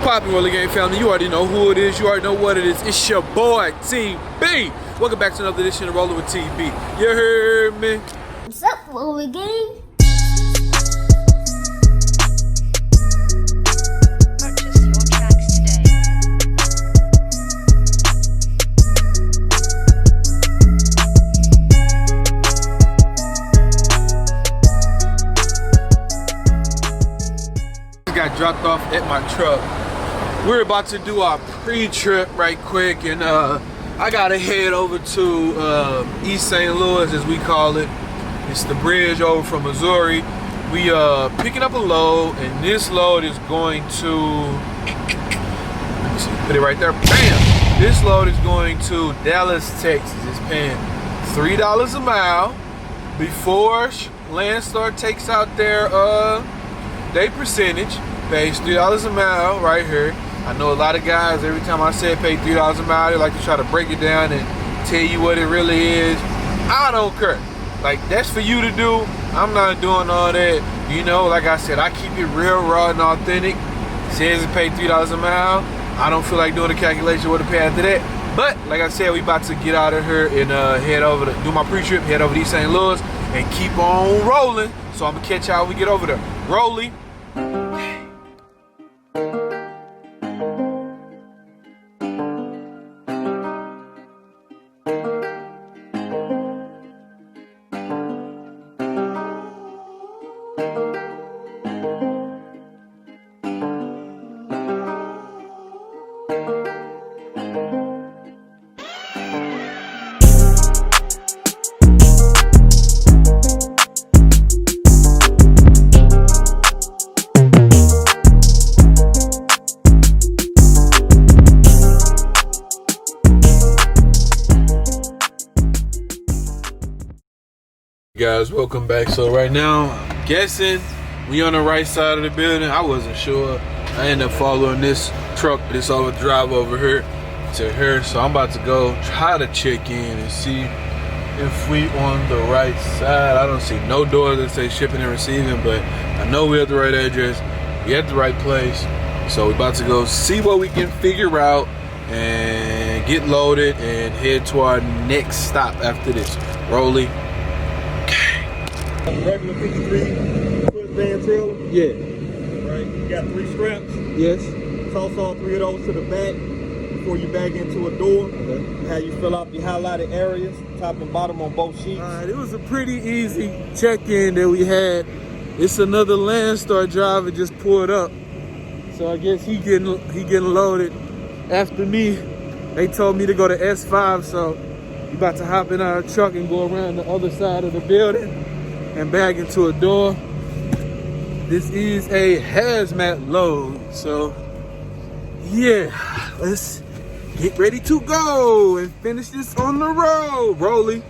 Poppin' Roller Game family, you already know who it is, you already know what it is. It's your boy, TB. Welcome back to another edition of Rolling with TB. You heard me? What's up, Roller Game? Purchase your tracks today. Got dropped off at my truck. We're about to do our pre-trip right quick, and I gotta head over to East St. Louis, as we call it. It's the bridge over from Missouri. We picking up a load, and this load is going to, let me see, put it right there, bam! This load is going to Dallas, Texas. It's paying $3 a mile before LANDSTAR takes out their percentage. Pays $3 a mile right here. I know a lot of guys, every time I say pay $3 a mile, they like to try to break it down and tell you what it really is. I don't care. Like, that's for you to do. I'm not doing all that. You know, like I said, I keep it real, raw, and authentic. It says it pay $3 a mile. I don't feel like doing the calculation what to pay after that. But, like I said, we about to get out of here and head over to do my pre-trip, head over to East St. Louis, and keep on rolling. So I'm going to catch y'all when we get over there. Rolling. Guys, welcome back. So right now, I'm guessing we on the right side of the building. I wasn't sure. I ended up following this truck, this drive over here to here. So I'm about to go try to check in and see if we on the right side. I don't see no doors that say shipping and receiving, but I know we at the right address. We at the right place. So we're about to go see what we can figure out and get loaded and head to our next stop after this. Rolly. Regular 53-foot van trailer. Yeah. Right. You got 3 straps. Yes. Toss all 3 of those to the back before you back into a door. Okay. How you fill out the highlighted areas, top and bottom on both sheets. All right, it was a pretty easy check-in that we had. It's another LANDSTAR driver just pulled up, so I guess he getting loaded after me. They told me to go to S5, so we about to hop in our truck and go around the other side of the building and bag into a door. This is a hazmat load, so yeah, let's get ready to go and finish this on the road. Rolling.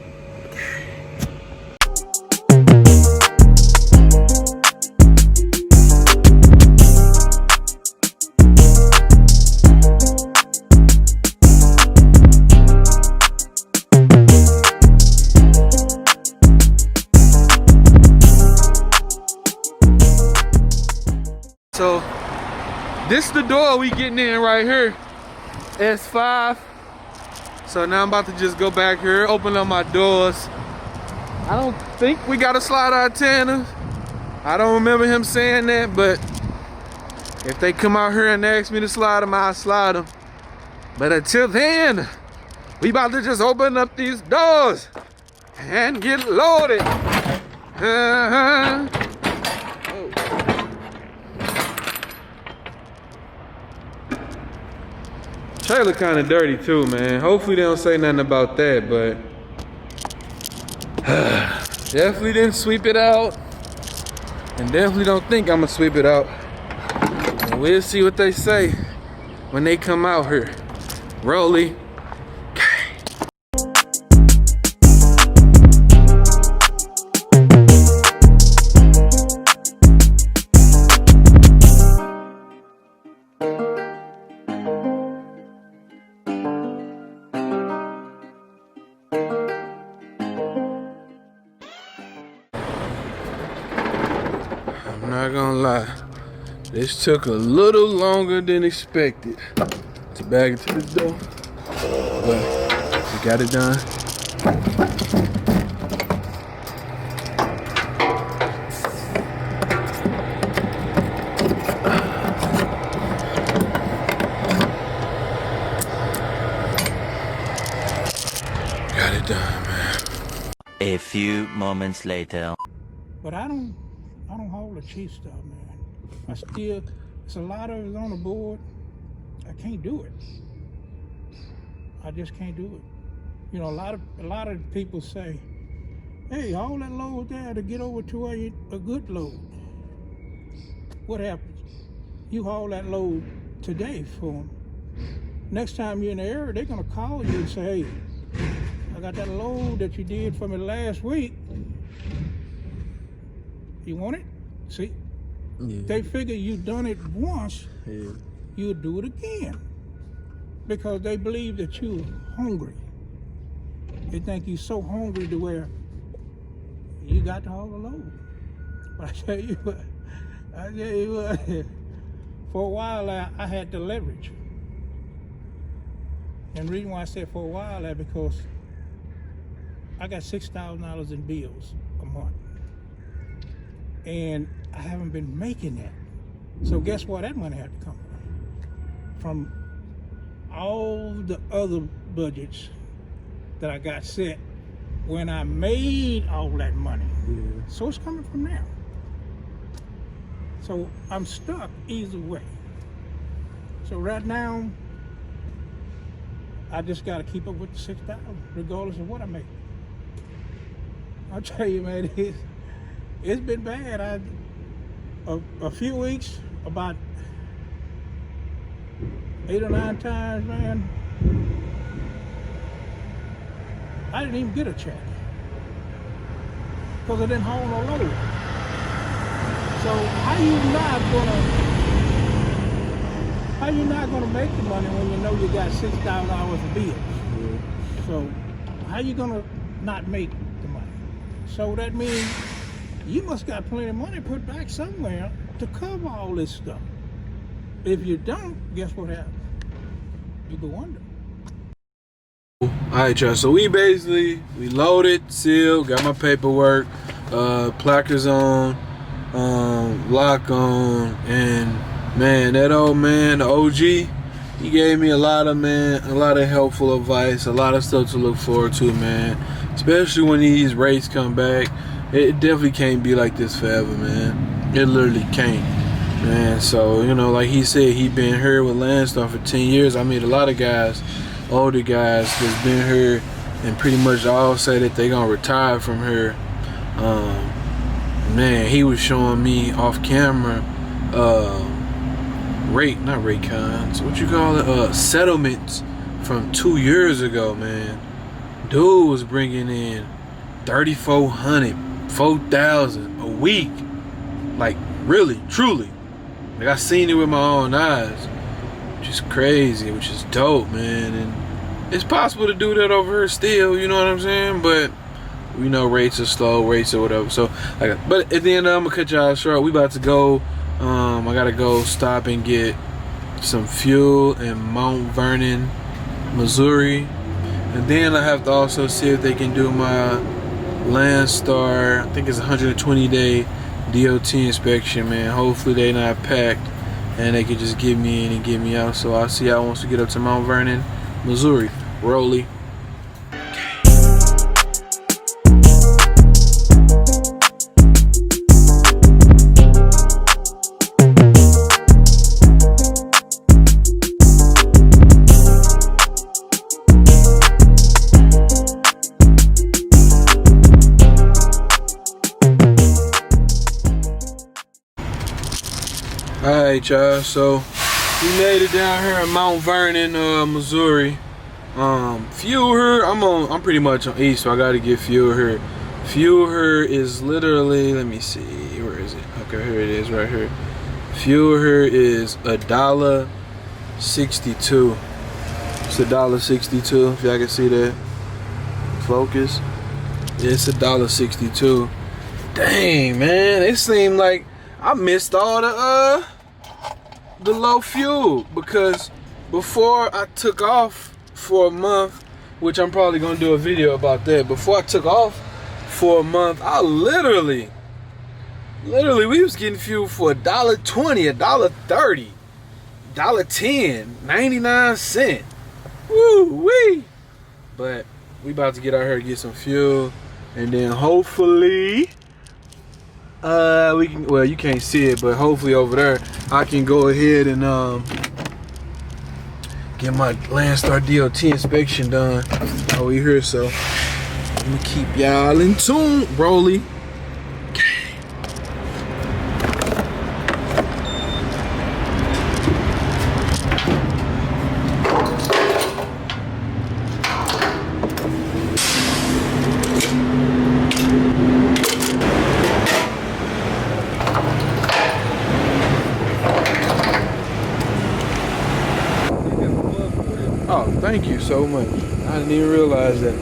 So this the door we getting in right here, S5. So now I'm about to just go back here, open up my doors. I don't think we got to slide our antennas. I don't remember him saying that, but if they come out here and ask me to slide them, I'll slide them. But until then, we about to just open up these doors and get loaded. Trailer kind of dirty too, man. Hopefully they don't say nothing about that, but definitely didn't sweep it out, and definitely don't think I'm gonna sweep it out. And we'll see what they say when they come out here. Rolly. I'm not gonna lie. This took a little longer than expected to bag into this door, but we got it done. Got it done, man. A few moments later. But I don't hold the cheap stuff, man. It's a lot of it on the board. I can't do it. I just can't do it. You know, a lot of people say, hey, haul that load there to get over to a good load. What happens? You haul that load today for them. Next time you're in the area, they're gonna call you and say, hey, I got that load that you did for me last week. You want it? See? Yeah. They figure you done it once, yeah, you'll do it again. Because they believe that you're hungry. They think you're so hungry to where you got to haul the load. But I tell you what, for a while I had to leverage. And the reason why I said for a while because I got $6,000 in bills a month. And I haven't been making that. So guess where that money had to come from? From all the other budgets that I got set when I made all that money. Yeah. So it's coming from there. So I'm stuck either way. So right now, I just got to keep up with the 6,000, regardless of what I make. I'll tell you, man, it's been bad. A few weeks, about 8 or 9 times, man, I didn't even get a check because I didn't haul no load. So how you not gonna make the money when you know you got $6,000 of bills? Yeah. So how you gonna not make the money? So that means you must got plenty of money put back somewhere to cover all this stuff. If you don't, guess what happens? You go under. Alright, y'all, so we loaded, sealed, got my paperwork, placards on, lock on, and man, that old man, the OG, he gave me a lot of helpful advice, a lot of stuff to look forward to, man. Especially when these rates come back. It definitely can't be like this forever, man. It literally can't, man. So, you know, like he said, he been here with LANDSTAR for 10 years. I meet a lot of guys, older guys that's been here, and pretty much all say that they gonna retire from here. Man, he was showing me off camera not rate cons, what you call it, settlements from 2 years ago, man. Dude was bringing in 3,400, 4,000 a week. Like, really, truly. Like, I seen it with my own eyes, which is crazy, which is dope, man. And it's possible to do that over here still, you know what I'm saying? But we know rates are slow, rates or whatever. So, but at the end, I'm gonna cut y'all short. We about to go. I gotta go stop and get some fuel in Mount Vernon, Missouri, and then I have to also see if they can do my LANDSTAR. I think it's a 120-day DOT inspection, man. Hopefully they not packed and they can just get me in and get me out. So I'll see y'all once we get up to Mount Vernon, Missouri. Rolly. Alright, y'all, so we made it down here in Mount Vernon, Missouri. Fuel here, I'm pretty much on east, so I gotta get fuel here. Fuel here is literally, let me see, where is it? Okay, here it is, right here. Fuel here is $1.62. It's $1.62, if y'all can see that. Focus. It's $1.62. Dang, man, it seemed like I missed all the the low fuel, because before I took off for a month, which I'm probably gonna do a video about that. Before I took off for a month, I literally we was getting fuel for $1.20, $1.30, $1.10, 99¢. Woo wee! But we about to get out here to get some fuel, and then hopefully we can, well, you can't see it, but hopefully over there I can go ahead and get my LANDSTAR DOT inspection done over here. So I'm gonna keep y'all in tune. Rolly. Oh, thank you so much. I didn't even realize that.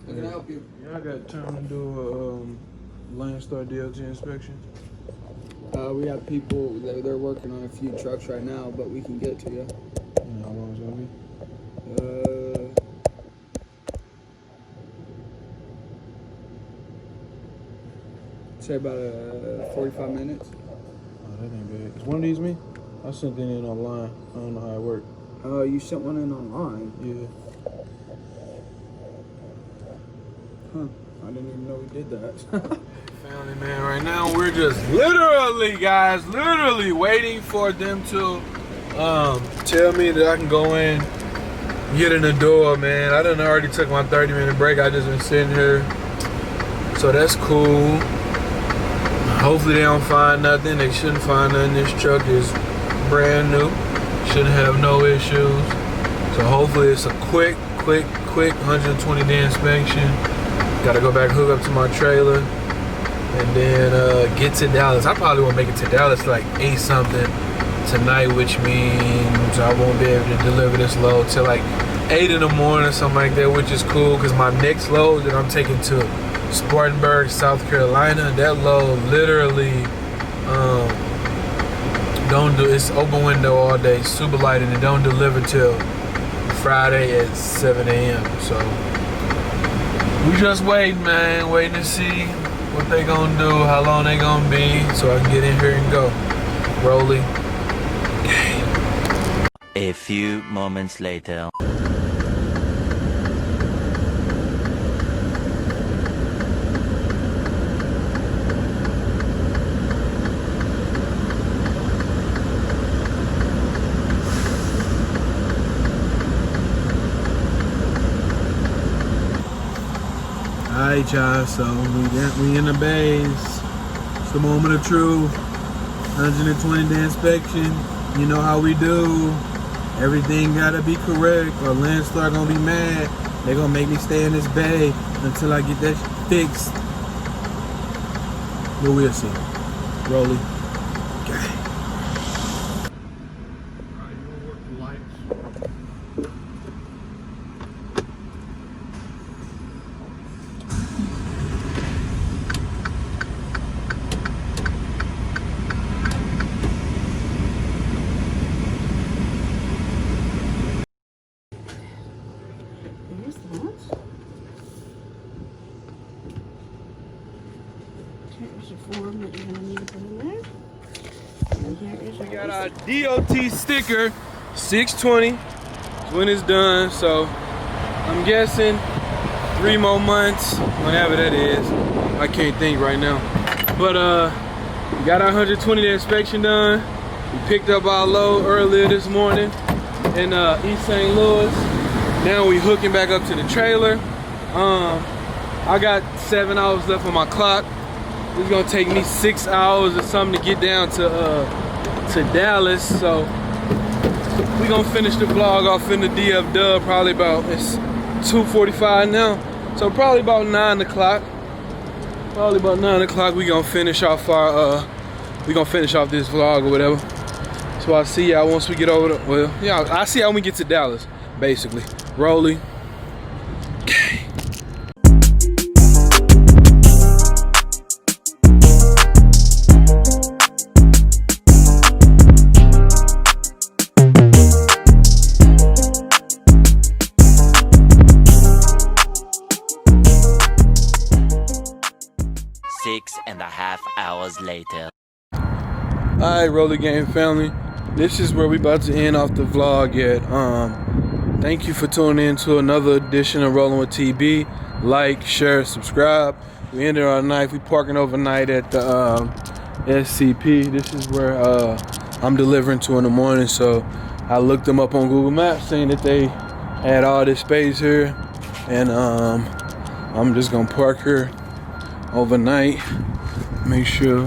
How can I help you? Y'all got time to do a LANDSTAR DOT inspection? We have people that they're working on a few trucks right now, but we can get to you. You know how long it's gonna be? Say about 45 minutes. Oh, that ain't bad. Is one of these me? I sent it in online. I don't know how it worked. You sent one in online? Yeah. Huh. I didn't even know we did that. Family man, right now we're just literally, guys, waiting for them to tell me that I can go in, get in the door, man. I done already took my 30-minute break. I just been sitting here, so that's cool. Hopefully they don't find nothing. They shouldn't find nothing. This truck is brand new. Shouldn't have no issues. So hopefully it's a quick 120-day inspection. Gotta go back, hook up to my trailer, and then get to Dallas. I probably won't make it to Dallas like 8 something tonight, which means I won't be able to deliver this load till like 8 in the morning or something like that, which is cool because my next load that I'm taking to Spartanburg, South Carolina, that load literally it's open window all day, super light, and it don't deliver till Friday at 7 a.m. So we just waiting, man, waiting to see what they gonna do, how long they gonna be, so I can get in here and go. Rolly. A few moments later. Alright, y'all, so we in the bays. It's the moment of truth. 120-day inspection. You know how we do. Everything gotta be correct, or LANDSTAR gonna be mad. They gonna make me stay in this bay until I get that fixed. But we'll see. Rolly. Okay. Here's your form that you're gonna need to put in there. And here is We your got our DOT sticker, 620, when it's done. So I'm guessing 3 more months, whenever that is. I can't think right now. But we got our 120-day inspection done. We picked up our load earlier this morning in East St. Louis. Now we hooking back up to the trailer. I got 7 hours left on my clock. It's gonna take me 6 hours or something to get down to Dallas. So we gonna finish the vlog off in the DF Dub probably about, it's 2:45 now. So probably about 9 o'clock. Probably about 9 o'clock we gonna finish off our this vlog or whatever. So I'll see y'all once we get over the, well, yeah, I'll see y'all when we get to Dallas. basically. Rolly. Six and a half hours later. Alright, Roller Game family. This is where we about to end off the vlog at. Thank you for tuning in to another edition of Rolling with TB. Like, share, subscribe. We ended our night. We parking overnight at the SCP. This is where I'm delivering to in the morning. So I looked them up on Google Maps, saying that they had all this space here, and I'm just gonna park here overnight. Make sure.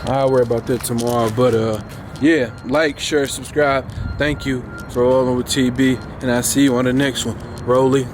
I'll worry about that tomorrow. But yeah, like, share, subscribe. Thank you for Rolling with TB, and I'll see you on the next one. Rolly.